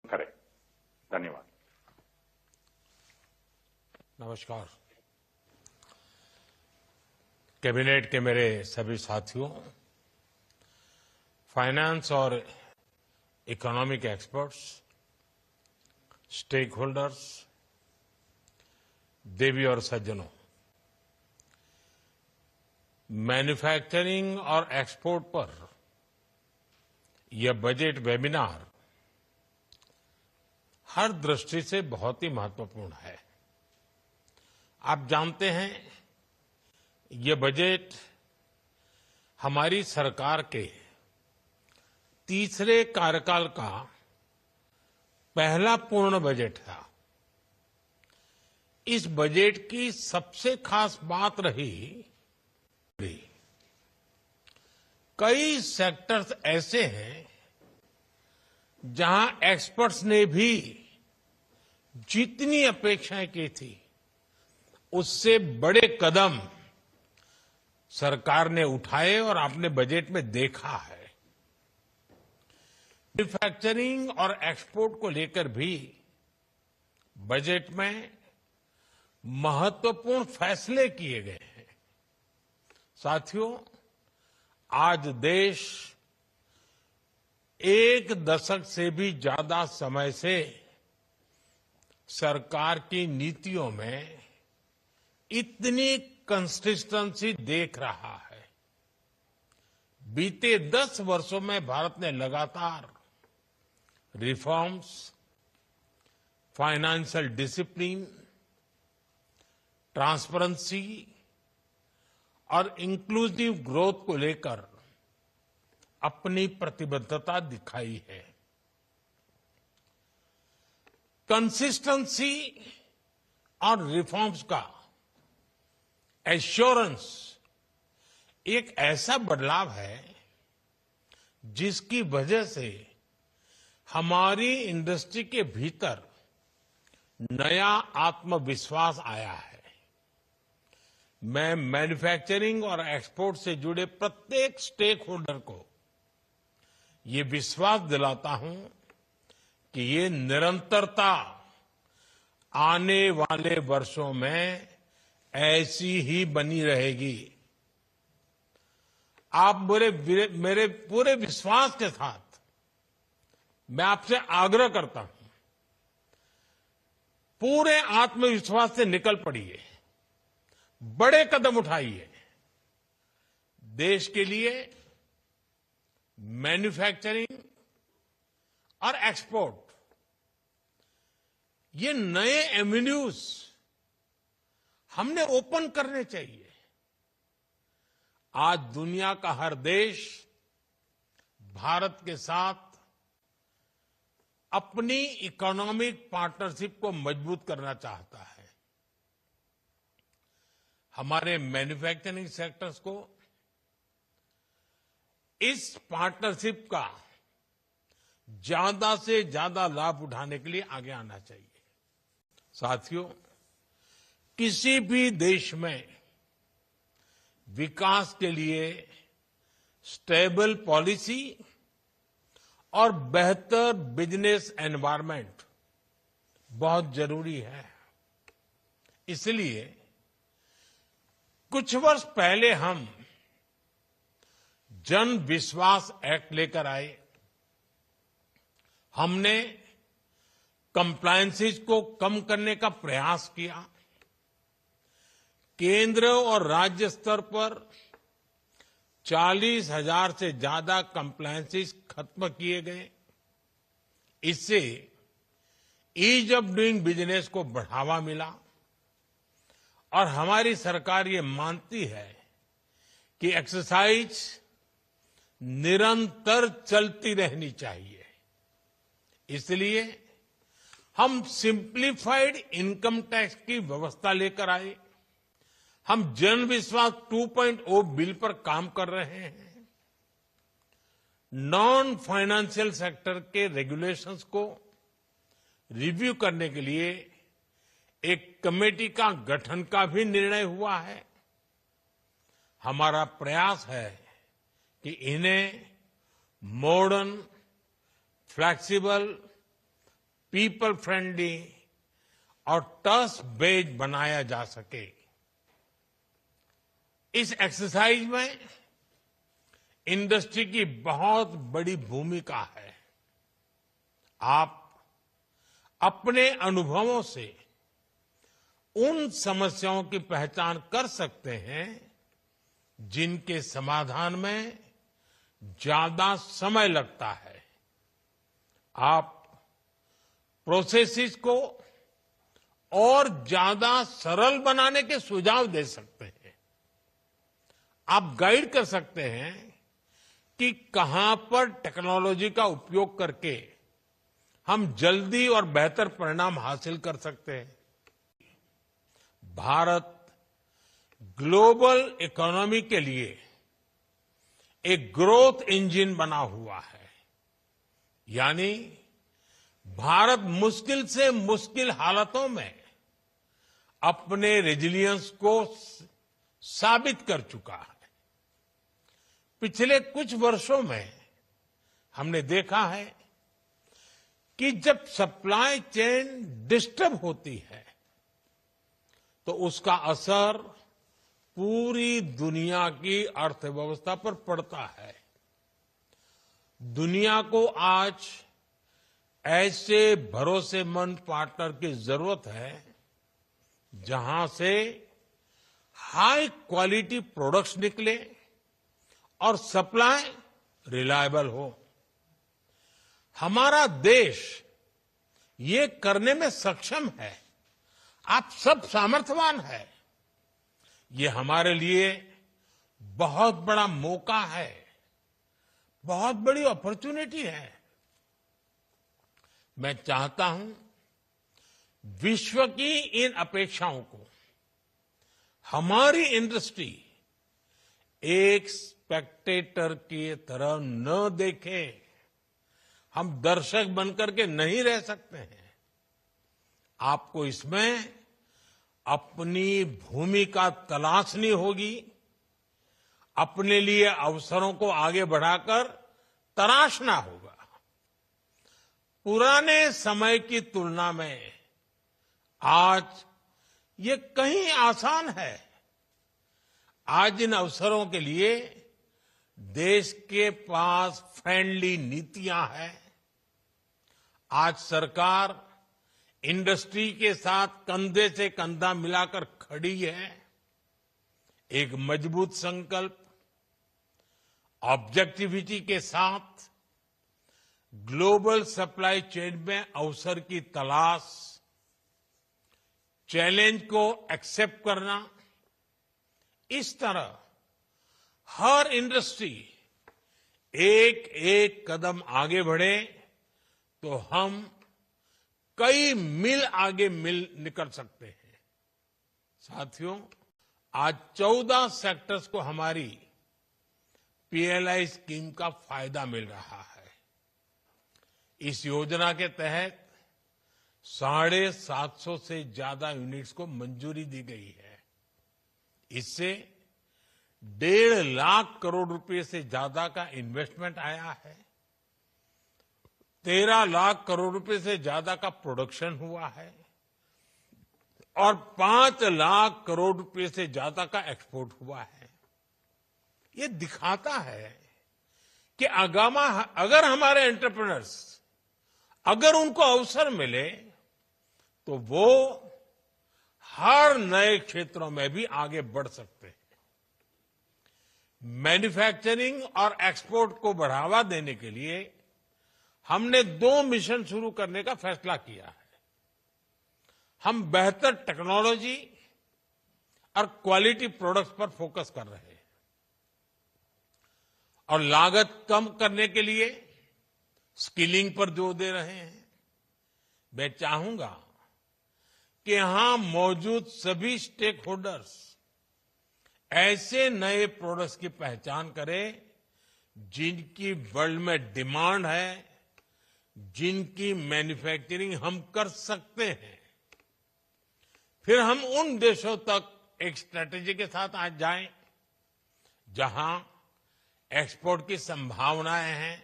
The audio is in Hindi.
करें। धन्यवाद। नमस्कार। कैबिनेट के मेरे सभी साथियों, फाइनेंस और इकोनॉमिक एक्सपर्ट्स, स्टेक होल्डर्स, देवी और सज्जनों, मैन्युफैक्चरिंग और एक्सपोर्ट पर यह बजट वेबिनार हर दृष्टि से बहुत ही महत्वपूर्ण है। आप जानते हैं, ये बजट हमारी सरकार के तीसरे कार्यकाल का पहला पूर्ण बजट था। इस बजट की सबसे खास बात रही, कई सेक्टर्स ऐसे हैं जहां एक्सपर्ट्स ने भी जितनी अपेक्षाएं की थी, उससे बड़े कदम सरकार ने उठाए और आपने बजट में देखा है। मैन्युफैक्चरिंग और एक्सपोर्ट को लेकर भी बजट में महत्वपूर्ण फैसले किए गए हैं। साथियों, आज देश एक दशक से भी ज्यादा समय से सरकार की नीतियों में इतनी कंसिस्टेंसी देख रहा है। बीते 10 वर्षों में भारत ने लगातार रिफॉर्म्स, फाइनेंशियल डिसिप्लिन, ट्रांसपेरेंसी और इंक्लूसिव ग्रोथ को लेकर अपनी प्रतिबद्धता दिखाई है। कंसिस्टेंसी और रिफॉर्म्स का एश्योरेंस एक ऐसा बदलाव है जिसकी वजह से हमारी इंडस्ट्री के भीतर नया आत्मविश्वास आया है। मैं मैन्युफैक्चरिंग और एक्सपोर्ट से जुड़े प्रत्येक स्टेक होल्डर को ये विश्वास दिलाता हूं कि ये निरंतरता आने वाले वर्षों में ऐसी ही बनी रहेगी। आप मेरे पूरे विश्वास के साथ मैं आपसे आग्रह करता हूं, पूरे आत्मविश्वास से निकल पड़िए, बड़े कदम उठाइए। देश के लिए मैन्युफैक्चरिंग और एक्सपोर्ट, ये नए एवेन्यूज हमने ओपन करने चाहिए। आज दुनिया का हर देश भारत के साथ अपनी इकोनॉमिक पार्टनरशिप को मजबूत करना चाहता है। हमारे मैन्युफैक्चरिंग सेक्टर्स को इस पार्टनरशिप का ज्यादा से ज्यादा लाभ उठाने के लिए आगे आना चाहिए। साथियों, किसी भी देश में विकास के लिए स्टेबल पॉलिसी और बेहतर बिजनेस एनवायरनमेंट बहुत जरूरी है। इसलिए कुछ वर्ष पहले हम जन विश्वास एक्ट लेकर आए। हमने कंप्लायंसेस को कम करने का प्रयास किया। केंद्र और राज्य स्तर पर 40,000 से ज्यादा कंप्लायंसेस खत्म किए गए। इससे ईज ऑफ डूइंग बिजनेस को बढ़ावा मिला और हमारी सरकार ये मानती है कि एक्सरसाइज निरंतर चलती रहनी चाहिए। इसलिए हम सिंप्लीफाइड इनकम टैक्स की व्यवस्था लेकर आए। हम जन विश्वास 2.0 बिल पर काम कर रहे हैं। नॉन फाइनेंशियल सेक्टर के रेगुलेशंस को रिव्यू करने के लिए एक कमेटी का गठन का भी निर्णय हुआ है। हमारा प्रयास है कि इन्हें मॉडर्न, फ्लेक्सिबल पीपल फ्रेंडली और ट्रस्ट बेस्ड बनाया जा सके। इस एक्सरसाइज में इंडस्ट्री की बहुत बड़ी भूमिका है। आप अपने अनुभवों से उन समस्याओं की पहचान कर सकते हैं जिनके समाधान में ज्यादा समय लगता है। आप प्रोसेसेस को और ज्यादा सरल बनाने के सुझाव दे सकते हैं। आप गाइड कर सकते हैं कि कहां पर टेक्नोलॉजी का उपयोग करके हम जल्दी और बेहतर परिणाम हासिल कर सकते हैं। भारत ग्लोबल इकोनॉमी के लिए एक ग्रोथ इंजन बना हुआ है, यानी भारत मुश्किल से मुश्किल हालातों में अपने रेजिलियंस को साबित कर चुका है। पिछले कुछ वर्षों में हमने देखा है कि जब सप्लाई चेन डिस्टर्ब होती है तो उसका असर पूरी दुनिया की अर्थव्यवस्था पर पड़ता है। दुनिया को आज ऐसे भरोसेमंद पार्टनर की जरूरत है जहां से हाई क्वालिटी प्रोडक्ट्स निकले और सप्लाई रिलायबल हो। हमारा देश ये करने में सक्षम है। आप सब सामर्थ्यवान है। ये हमारे लिए बहुत बड़ा मौका है, बहुत बड़ी अपॉर्चुनिटी है। मैं चाहता हूं विश्व की इन अपेक्षाओं को हमारी इंडस्ट्री एक स्पेक्टेटर की तरह न देखे। हम दर्शक बनकर के नहीं रह सकते हैं। आपको इसमें अपनी भूमिका तलाशनी होगी, अपने लिए अवसरों को आगे बढ़ाकर तराशना होगा। पुराने समय की तुलना में आज ये कहीं आसान है। आज इन अवसरों के लिए देश के पास फ्रेंडली नीतियां हैं। आज सरकार इंडस्ट्री के साथ कंधे से कंधा मिलाकर खड़ी है। एक मजबूत संकल्प, ऑब्जेक्टिविटी के साथ ग्लोबल सप्लाई चेन में अवसर की तलाश, चैलेंज को एक्सेप्ट करना, इस तरह हर इंडस्ट्री एक एक कदम आगे बढ़े तो हम कई मील आगे निकल सकते हैं। साथियों, आज 14 सेक्टर्स को हमारी पीएलआई स्कीम का फायदा मिल रहा है। इस योजना के तहत 750 से ज्यादा यूनिट्स को मंजूरी दी गई है। इससे 1.5 लाख करोड़ रुपए से ज्यादा का इन्वेस्टमेंट आया है। 13 लाख करोड़ रुपए से ज्यादा का प्रोडक्शन हुआ है और 5 लाख करोड़ रुपए से ज्यादा का एक्सपोर्ट हुआ है। ये दिखाता है कि अगर हमारे एंटरप्रेन्योर्स, अगर उनको अवसर मिले तो वो हर नए क्षेत्रों में भी आगे बढ़ सकते हैं। मैन्युफैक्चरिंग और एक्सपोर्ट को बढ़ावा देने के लिए हमने 2 मिशन शुरू करने का फैसला किया है। हम बेहतर टेक्नोलॉजी और क्वालिटी प्रोडक्ट्स पर फोकस कर रहे हैं और लागत कम करने के लिए स्किलिंग पर जोर दे रहे हैं। मैं चाहूंगा कि यहां मौजूद सभी स्टेक होल्डर्स ऐसे नए प्रोडक्ट्स की पहचान करें जिनकी वर्ल्ड में डिमांड है, जिनकी मैन्युफैक्चरिंग हम कर सकते हैं। फिर हम उन देशों तक एक स्ट्रेटेजी के साथ आज जाएं जहां एक्सपोर्ट की संभावनाएं हैं